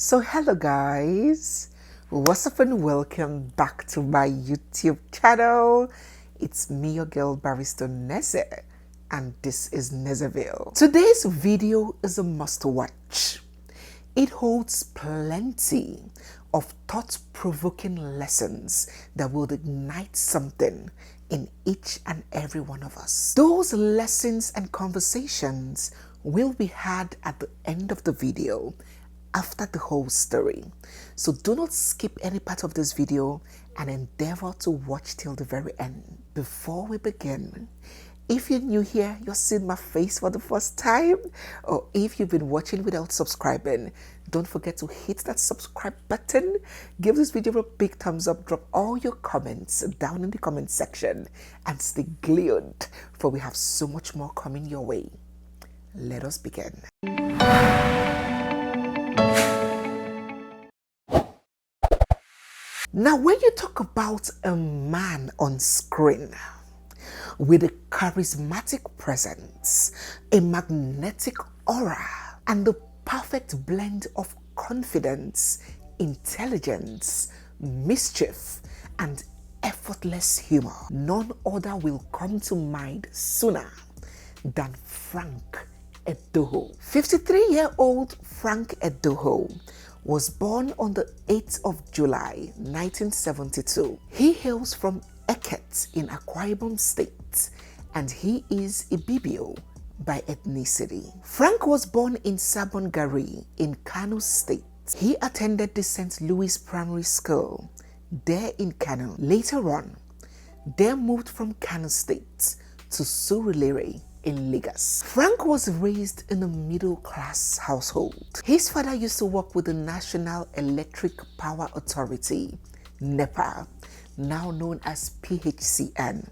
So hello guys, what's up and welcome back to my YouTube channel. It's me, your girl Barrister Neze, and this is Nezeville. Today's video is a must watch. It holds plenty of thought-provoking lessons that will ignite something in each and every one of us. Those lessons and conversations will be had at the end of the video after the whole story. So do not skip any part of this video and endeavor to watch till the very end. Before we begin, if you're new here, you're seeing my face for the first time, or if you've been watching without subscribing, don't forget to hit that subscribe button, give this video a big thumbs up, drop all your comments down in the comment section, and stay glued, for we have so much more coming your way. Let us begin. Now, when you talk about a man on screen with a charismatic presence, a magnetic aura, and the perfect blend of confidence, intelligence, mischief, and effortless humor, none other will come to mind sooner than Frank EDOHO. 53-year-old Frank EDOHO was born on the 8th of July 1972. He hails from Eket in Akwa Ibom State, and he is Ibibio by ethnicity. Frank was born in Sabon Gari in Kano State. He attended the St. Louis Primary School there in Kano. Later on, they moved from Kano State to Surulere in Lagos. Frank was raised in a middle-class household. His father used to work with the National Electric Power Authority, NEPA, now known as PHCN,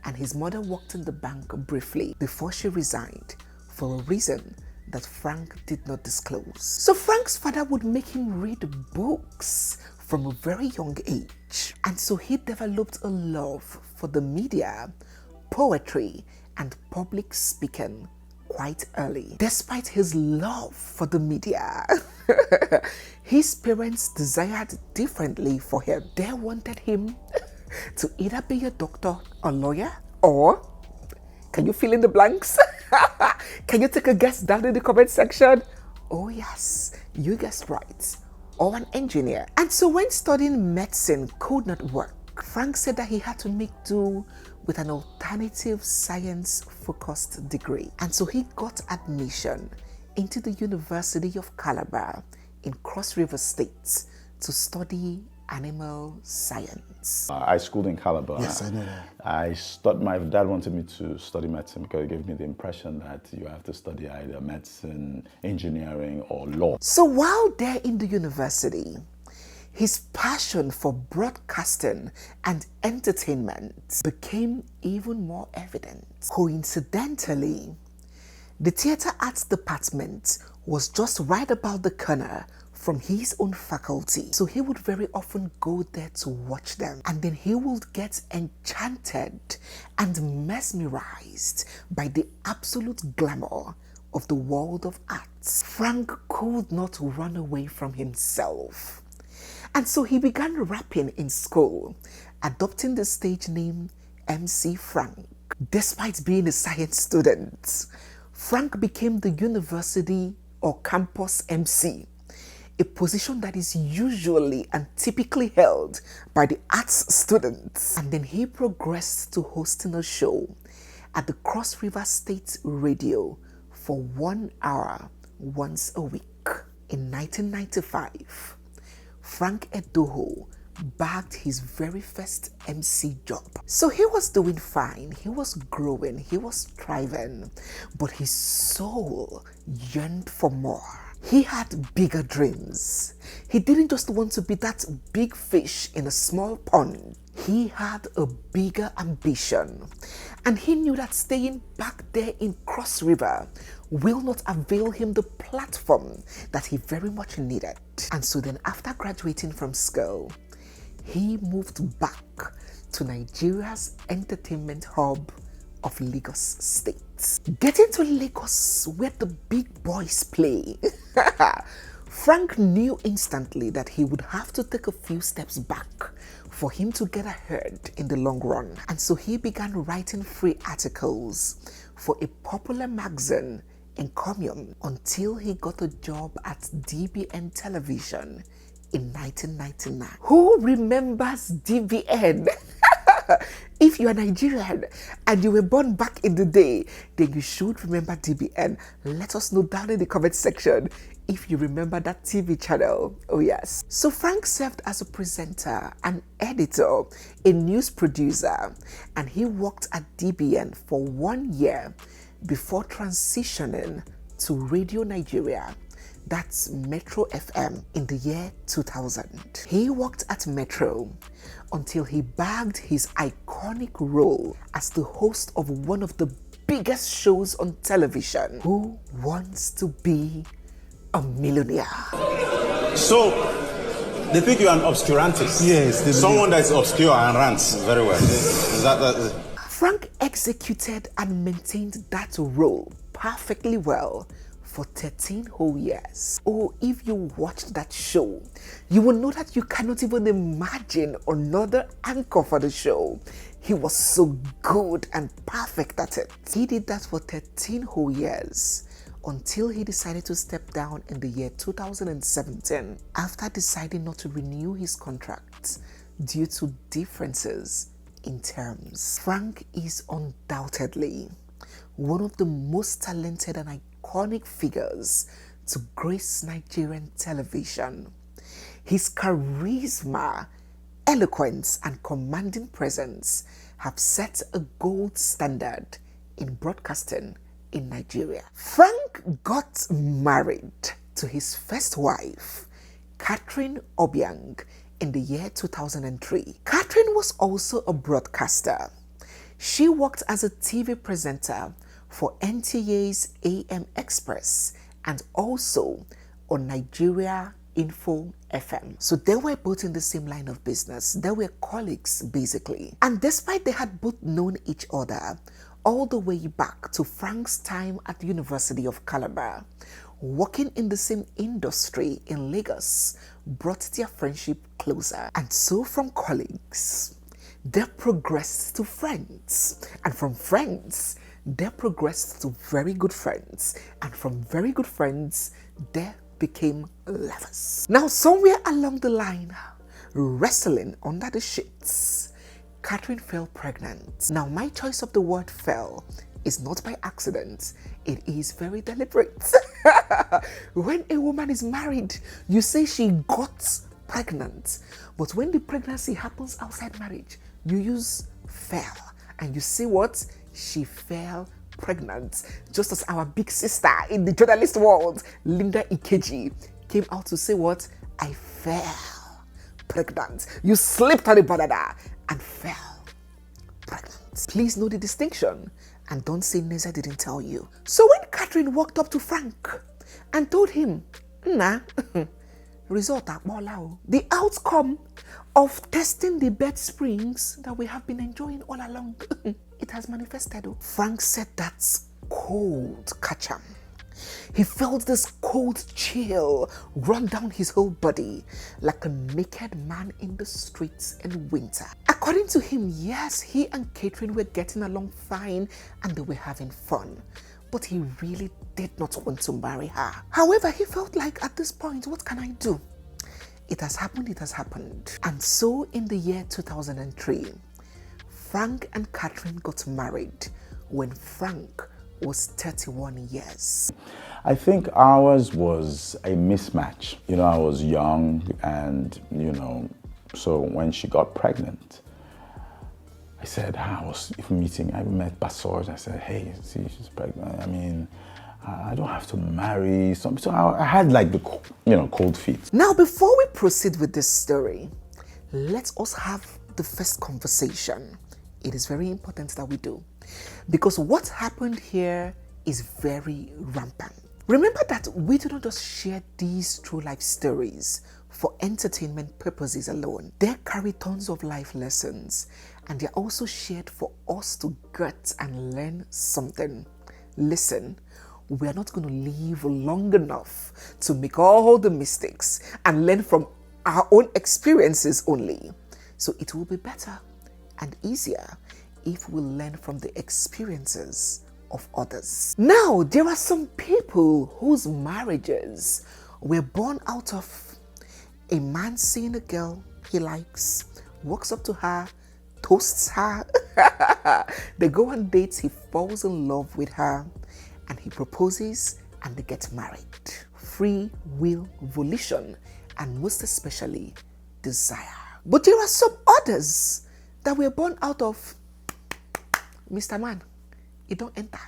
and his mother worked in the bank briefly before she resigned for a reason that Frank did not disclose. So Frank's father would make him read books from a very young age, and so he developed a love for the media, poetry, and public speaking quite early. Despite his love for the media, his parents desired differently for him. They wanted him to either be a doctor or lawyer, or can you fill in the blanks? Can you take a guess down in the comment section? Oh yes, you guessed right. Or an engineer. And so when studying medicine could not work, Frank said that he had to make do with an alternative science-focused degree. And so he got admission into the University of Calabar in Cross River State to study animal science. I schooled in Calabar. Yes, I know that. My dad wanted me to study medicine because it gave me the impression that you have to study either medicine, engineering, or law. So while there in the university, his passion for broadcasting and entertainment became even more evident. Coincidentally, the theater arts department was just right about the corner from his own faculty. So he would very often go there to watch them, and then he would get enchanted and mesmerized by the absolute glamour of the world of arts. Frank could not run away from himself. And so he began rapping in school, adopting the stage name MC Frank. Despite being a science student, Frank became the university or campus MC, a position that is usually and typically held by the arts students. And then he progressed to hosting a show at the Cross River State Radio for 1 hour once a week. In 1995, Frank EDOHO bagged his very first MC job. So he was doing fine, he was growing, he was thriving, but his soul yearned for more. He had bigger dreams. He didn't just want to be that big fish in a small pond. He had a bigger ambition, and he knew that staying back there in Cross River will not avail him the platform that he very much needed. And so then after graduating from school, he moved back to Nigeria's entertainment hub of Lagos State. Getting to Lagos where the big boys play, Frank knew instantly that he would have to take a few steps back for him to get ahead in the long run. And so he began writing free articles for a popular magazine in Commune until he got a job at DBN Television in 1999. Who remembers DBN? If you are Nigerian and you were born back in the day, then you should remember DBN. Let us know down in the comment section if you remember that TV channel. Oh yes. So Frank served as a presenter, an editor, a news producer, and he worked at DBN for 1 year before transitioning to Radio Nigeria, that's Metro FM, in the year 2000. He worked at Metro until he bagged his iconic role as the host of one of the biggest shows on television, Who Wants to Be a Millionaire? So, they think you're an obscurantist. Yes. Someone that's obscure and rants very well. Is that Frank executed and maintained that role perfectly well for 13 whole years. Oh, if you watched that show, you will know that you cannot even imagine another anchor for the show. He was so good and perfect at it. He did that for 13 whole years until he decided to step down in the year 2017 after deciding not to renew his contract due to differences in terms. Frank is undoubtedly one of the most talented and iconic figures to grace Nigerian television. His charisma, eloquence, and commanding presence have set a gold standard in broadcasting in Nigeria. Frank got married to his first wife, Catherine Obiang, in the year 2003. Catherine was also a broadcaster. She worked as a TV presenter for NTA's AM Express and also on Nigeria Info FM. So they were both in the same line of business. They were colleagues basically. And despite they had both known each other all the way back to Frank's time at the University of Calabar, working in the same industry in Lagos brought their friendship closer. And so from colleagues, they progressed to friends. And from friends, they progressed to very good friends. And from very good friends, they became lovers. Now, somewhere along the line, wrestling under the sheets, Catherine fell pregnant. Now, my choice of the word fell is not by accident. It is very deliberate. When a woman is married, you say she got pregnant. But when the pregnancy happens outside marriage, you use fell. And you say what? She fell pregnant. Just as our big sister in the journalist world, Linda Ikeji, came out to say what? I fell pregnant. You slipped on the banana and fell pregnant. Please know the distinction and don't say Neza didn't tell you. So when Catherine walked up to Frank and told him, nah, result akbola, the outcome of testing the bed springs that we have been enjoying all along, it has manifested. Frank said that's cold catch him. He felt this cold chill run down his whole body like a naked man in the streets in winter. According to him, yes, he and Catherine were getting along fine and they were having fun, but he really did not want to marry her. However, he felt like at this point, what can I do? It has happened, it has happened. And so in the year 2003, Frank and Catherine got married when Frank was 31 years. I think ours was a mismatch. You know, I was young and, so when she got pregnant, I said, I met Basoj. I said, hey, see, she's pregnant. I mean, I don't have to marry. So I had like the, cold feet. Now, before we proceed with this story, let us have the first conversation. It is very important that we do, because what happened here is very rampant. Remember that we do not just share these true life stories for entertainment purposes alone. They carry tons of life lessons, and they're also shared for us to get and learn something. Listen, we are not going to live long enough to make all the mistakes and learn from our own experiences only. So it will be better and easier if we learn from the experiences of others. Now, there are some people whose marriages were born out of a man seeing a girl he likes, walks up to her, toasts her, they go on dates, he falls in love with her, and he proposes and they get married. Free will, volition, and most especially desire. But there are some others that were born out of Mr. Man. It don't enter.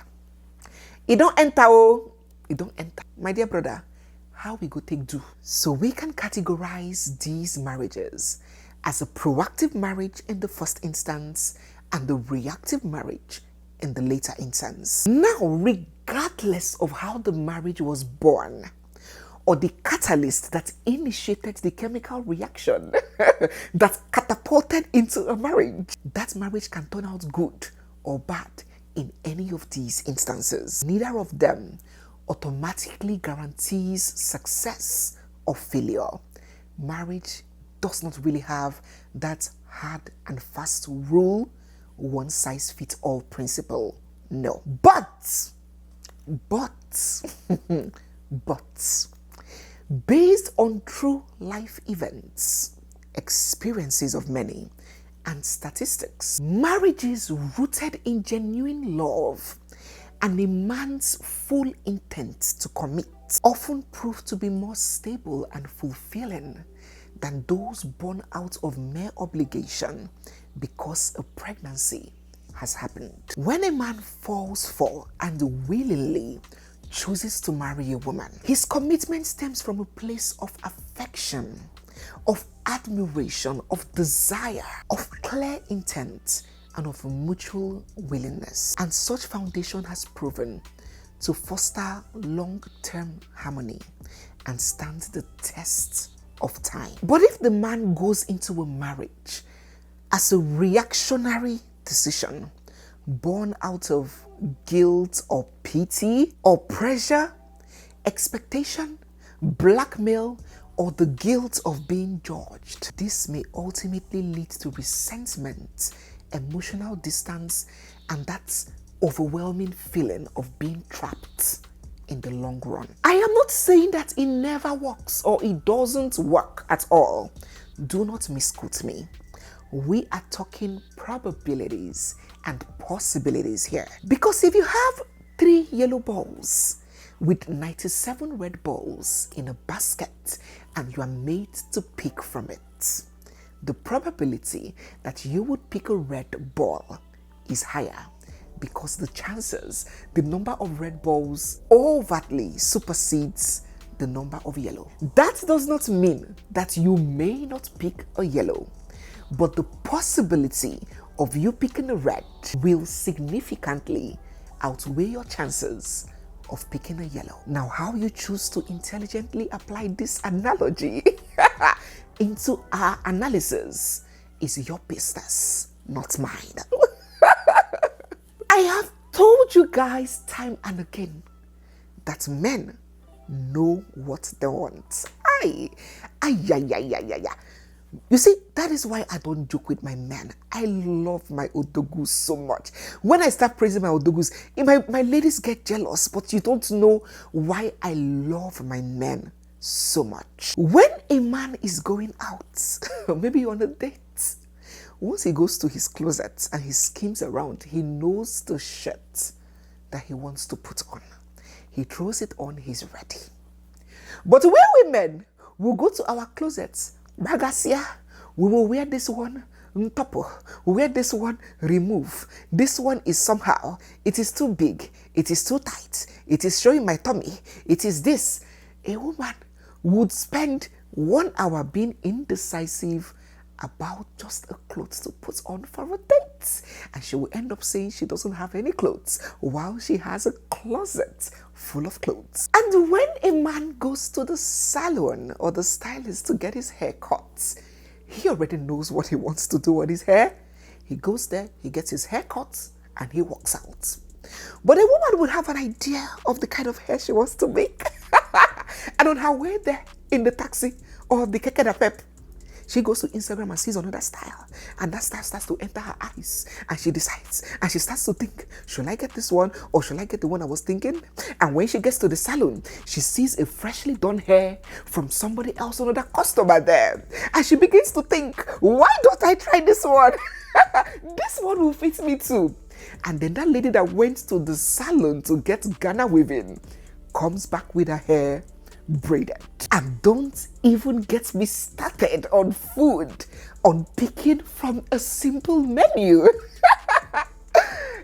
It don't enter, oh. It don't enter. My dear brother, how we go take do? So we can categorize these marriages as a proactive marriage in the first instance and the reactive marriage in the later instance. Now, regardless of how the marriage was born or the catalyst that initiated the chemical reaction that catapulted into a marriage, that marriage can turn out good or bad in any of these instances. Neither of them automatically guarantees success or failure. Marriage does not really have that hard and fast rule, one size fits all principle. No. But, based on true life events, experiences of many, and statistics, marriages rooted in genuine love and a man's full intent to commit often prove to be more stable and fulfilling than those born out of mere obligation because a pregnancy has happened. When a man falls for and willingly chooses to marry a woman, his commitment stems from a place of affection, of admiration, of desire, of clear intent, and of mutual willingness. And such foundation has proven to foster long-term harmony and stand the test of time. But if the man goes into a marriage as a reactionary decision born out of guilt or pity or pressure, expectation, blackmail, or the guilt of being judged, this may ultimately lead to resentment, emotional distance, and that overwhelming feeling of being trapped in the long run. I am not saying that it never works or it doesn't work at all. Do not misquote me. We are talking probabilities and possibilities here. Because if you have 3 yellow balls with 97 red balls in a basket and you are made to pick from it, the probability that you would pick a red ball is higher because the number of red balls overtly supersedes the number of yellow. That does not mean that you may not pick a yellow, but the possibility of you picking a red will significantly outweigh your chances of picking a yellow. Now, how you choose to intelligently apply this analogy into our analysis is your business, not mine. I have told you guys time and again that men know what they want. You see, that is why I don't joke with my men. I love my odogus so much. When I start praising my odogus, my ladies get jealous, but you don't know why I love my men so much. When a man is going out, maybe on a date, once he goes to his closet and he skims around, he knows the shirt that he wants to put on. He throws it on, he's ready. But we women will go to our closets, Bagasia, we will wear this one, Ntopo, we wear this one, remove. This one is somehow, it is too big, it is too tight, it is showing my tummy, it is this. A woman would spend 1 hour being indecisive about just a clothes to put on for a date, and she will end up saying she doesn't have any clothes while she has a closet full of clothes. And when a man goes to the salon or the stylist to get his hair cut, he already knows what he wants to do on his hair. He goes there, he gets his hair cut, and he walks out. But a woman would have an idea of the kind of hair she wants to make. And on her way there in the taxi or the keke da pep, she goes to Instagram and sees another style. And that style starts to enter her eyes. And she decides. And she starts to think, should I get this one or should I get the one I was thinking? And when she gets to the salon, she sees a freshly done hair from somebody else, another customer there. And she begins to think, why don't I try this one? This one will fit me too. And then that lady that went to the salon to get Ghana weaving comes back with her hair braided. And don't even get me started on food, on picking from a simple menu.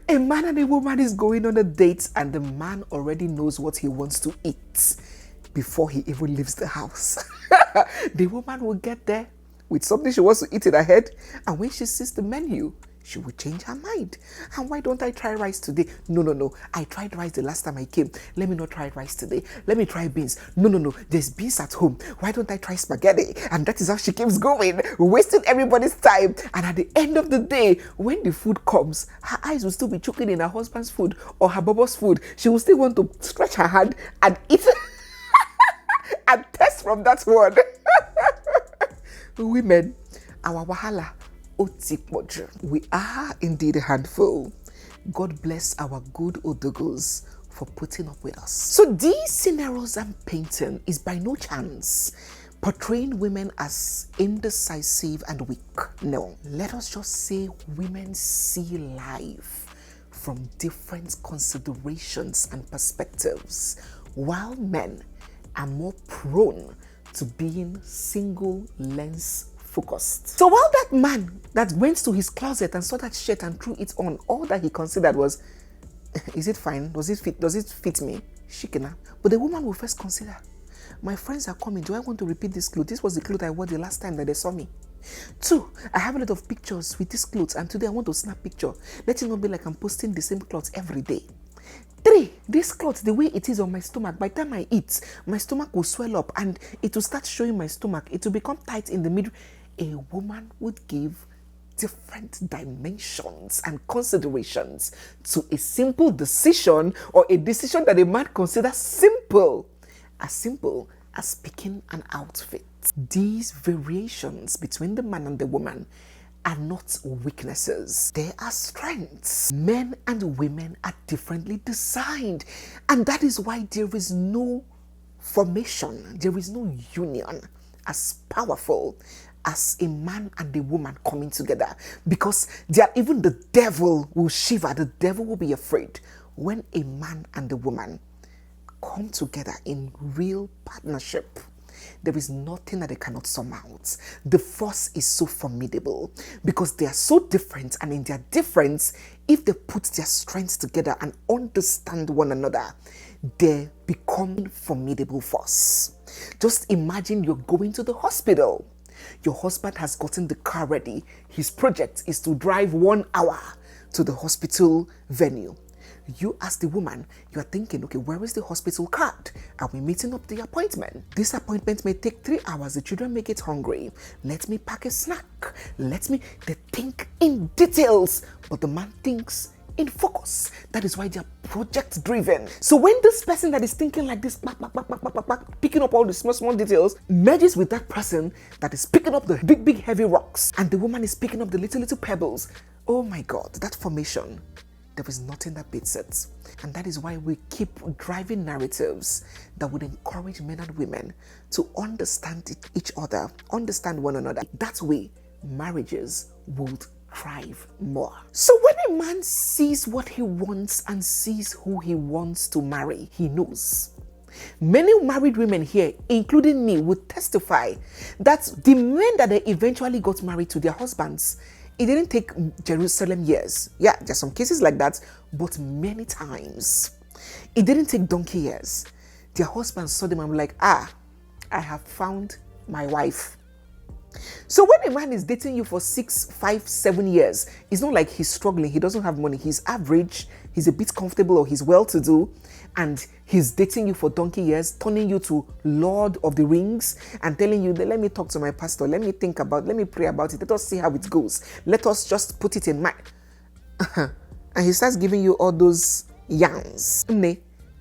A man and a woman is going on a date and the man already knows what he wants to eat before he even leaves the house. The woman will get there with something she wants to eat in her head, and when she sees the menu, she will change her mind. And why don't I try rice today? No. I tried rice the last time I came. Let me not try rice today. Let me try beans. No. There's beans at home. Why don't I try spaghetti? And that is how she keeps going, wasting everybody's time. And at the end of the day, when the food comes, her eyes will still be choking in her husband's food or her bobo's food. She will still want to stretch her hand and eat and test from that one. Women, our wahala. We are indeed a handful. God bless our good odogos for putting up with us. So these scenarios I'm painting is by no chance portraying women as indecisive and weak. No, let us just say women see life from different considerations and perspectives, while men are more prone to being single lens focused. So while that man that went to his closet and saw that shirt and threw it on, all that he considered was, is it fine? Does it fit me? Shikina. But the woman will first consider, my friends are coming. Do I want to repeat this clothes? This was the clothes I wore the last time that they saw me. 2, I have a lot of pictures with these clothes and today I want to snap picture. Let it not be like I'm posting the same clothes every day. 3, this cloth, the way it is on my stomach, by the time I eat, my stomach will swell up and it will start showing my stomach. It will become tight in the middle. A woman would give different dimensions and considerations to a simple decision, or a decision that a man considers simple as picking an outfit. These variations between the man and the woman are not weaknesses, they are strengths. Men and women are differently designed, and that is why there is no formation, there is no union as powerful as a man and a woman coming together, because even the devil will shiver, the devil will be afraid when a man and a woman come together in real partnership. There is nothing that they cannot surmount. The force is so formidable because they are so different, and in their difference, if they put their strengths together and understand one another, they become a formidable force. Just imagine you're going to the hospital. Your husband has gotten the car ready. His project is to drive 1 hour to the hospital venue. You as the woman, you are thinking, okay, where is the hospital card? Are we meeting up the appointment? This appointment may take 3 hours. The children may get hungry. Let me pack a snack. They think in details, but the man thinks in focus. That is why they are project driven. So when this person that is thinking like this, picking up all the small details, merges with that person that is picking up the big heavy rocks, and the woman is picking up the little pebbles, oh my God, that formation, there is nothing that beats it. And that is why we keep driving narratives that would encourage men and women to understand each other, understand one another. That way, marriages would thrive more. So when a man sees what he wants and sees who he wants to marry, he knows. Many married women here, including me, would testify that the men that they eventually got married to, their husbands, it didn't take Jerusalem years. Yeah, there's some cases like that, but many times it didn't take donkey years. Their husbands saw them and were like, I have found my wife. So when a man is dating you for 6, 5, 7 years, it's not like he's struggling, he doesn't have money, he's average, he's a bit comfortable, or he's well-to-do, and he's dating you for donkey years, turning you to Lord of the Rings and telling you, let me talk to my pastor, let me pray about it, let us see how it goes, let us just put it in mind. And he starts giving you all those yawns.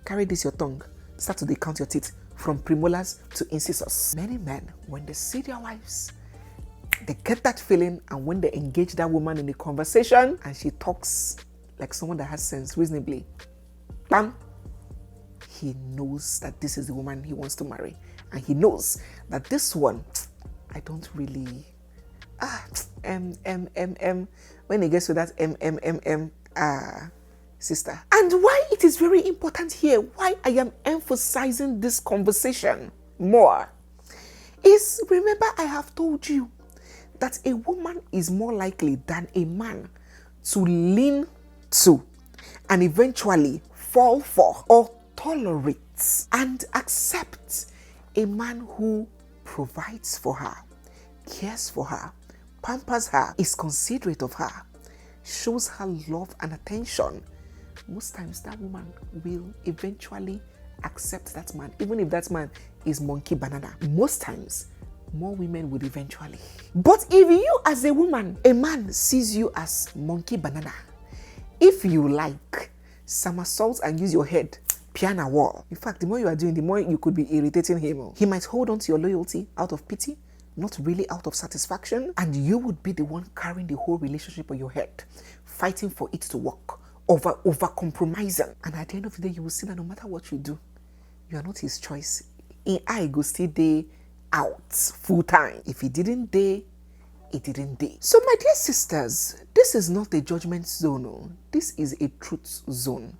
Carry this your tongue. Start to count your teeth from premolars to incisors. Many men, when they see their wives, they get that feeling, and when they engage that woman in a conversation and she talks like someone that has sense reasonably, bam, he knows that this is the woman he wants to marry. And he knows that this one, I don't really, when he gets to that sister. And why it is very important here, why I am emphasizing this conversation more, is remember I have told you that a woman is more likely than a man to lean to and eventually fall for or tolerate and accept a man who provides for her, cares for her, pampers her, is considerate of her, shows her love and attention. Most times that woman will eventually accept that man, even if that man is monkey banana. Most times, more women would eventually. But if you as a woman, a man sees you as monkey banana, if you like, somersault and use your head, piano wall. In fact, the more you are doing, the more you could be irritating him. He might hold on to your loyalty out of pity, not really out of satisfaction, and you would be the one carrying the whole relationship on your head, fighting for it to work, over compromising. And at the end of the day, you will see that no matter what you do, you are not his choice. I go stay day out full time. If he didn't day, it didn't day. So my dear sisters, this is not a judgment zone. This is a truth zone.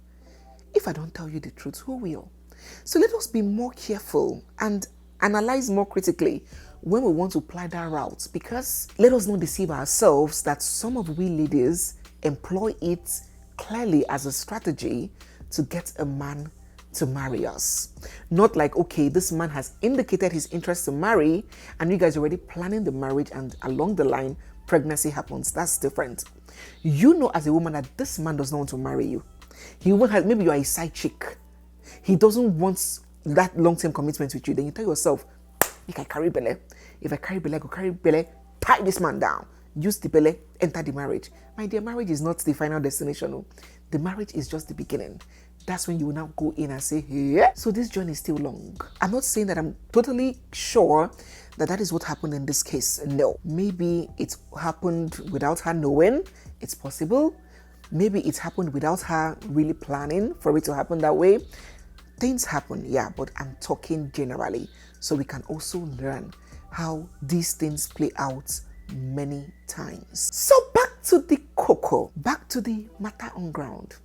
If I don't tell you the truth, who will? So let us be more careful and analyze more critically when we want to apply that route, because let us not deceive ourselves that some of we ladies employ it clearly as a strategy to get a man to marry us. Not like, okay, this man has indicated his interest to marry and you guys are already planning the marriage and along the line, pregnancy happens. That's different. You know as a woman that this man does not want to marry you. He won't have, maybe you are a side chick. He doesn't want that long-term commitment with you. Then you tell yourself, if I carry belly, if I carry belly, I go carry belly, tie this man down, use the belly, enter the marriage. My dear, marriage is not the final destination. No. The marriage is just the beginning. That's when you will now go in and say, yeah. So this journey is still long. I'm not saying that I'm totally sure that that is what happened in this case. No. Maybe it happened without her knowing. It's possible. Maybe it happened without her really planning for it to happen that way. Things happen, yeah, but I'm talking generally. So we can also learn how these things play out many times. So back to the cocoa, back to the matter on ground.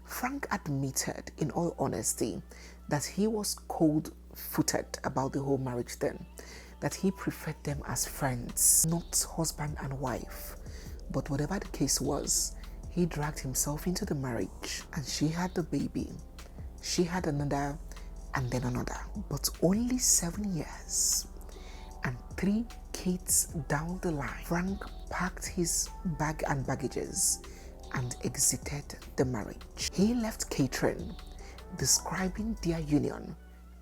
Frank admitted, in all honesty, that he was cold-footed about the whole marriage thing, that he preferred them as friends, not husband and wife. But whatever the case was, he dragged himself into the marriage, and she had the baby. She had another, and then another. But only 7 years and 3 kids down the line, Frank packed his bag and baggages and exited the marriage. He left Catherine, describing their union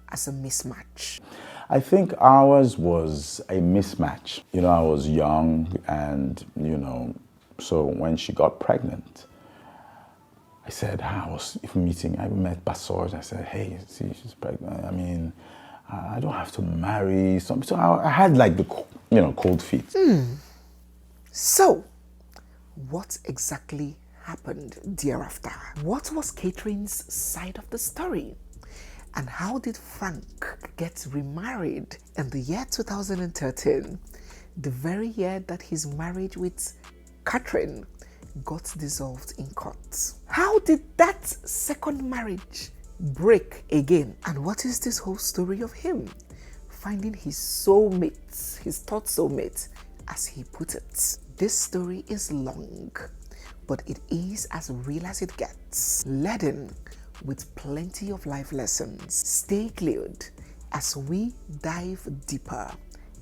as a mismatch. I think ours was a mismatch. You know, I was young and, so when she got pregnant, I said, I met Basoj. I said, hey, see, she's pregnant. I mean, I don't have to marry. So I had like the, cold feet. So, what exactly happened thereafter? What was Catherine's side of the story? And how did Frank get remarried in the year 2013, the very year that his marriage with Catherine got dissolved in court? How did that second marriage break again? And what is this whole story of him finding his soulmate, his thought soulmate, as he put it? This story is long, but it is as real as it gets, laden with plenty of life lessons. Stay glued as we dive deeper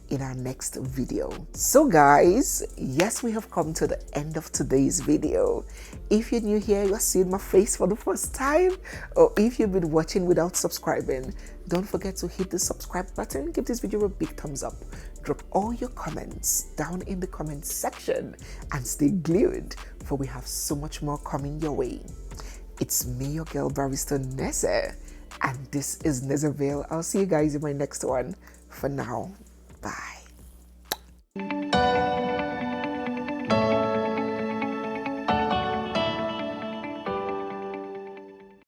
in our next video. So guys, yes, we have come to the end of today's video. If you're new here, you're seeing my face for the first time, or if you've been watching without subscribing, don't forget to hit the subscribe button, give this video a big thumbs up, drop all your comments down in the comments section, and stay glued, for we have so much more coming your way. It's me, your girl, Barrister Neze, and this is Nezeville. I'll see you guys in my next one. For now, bye.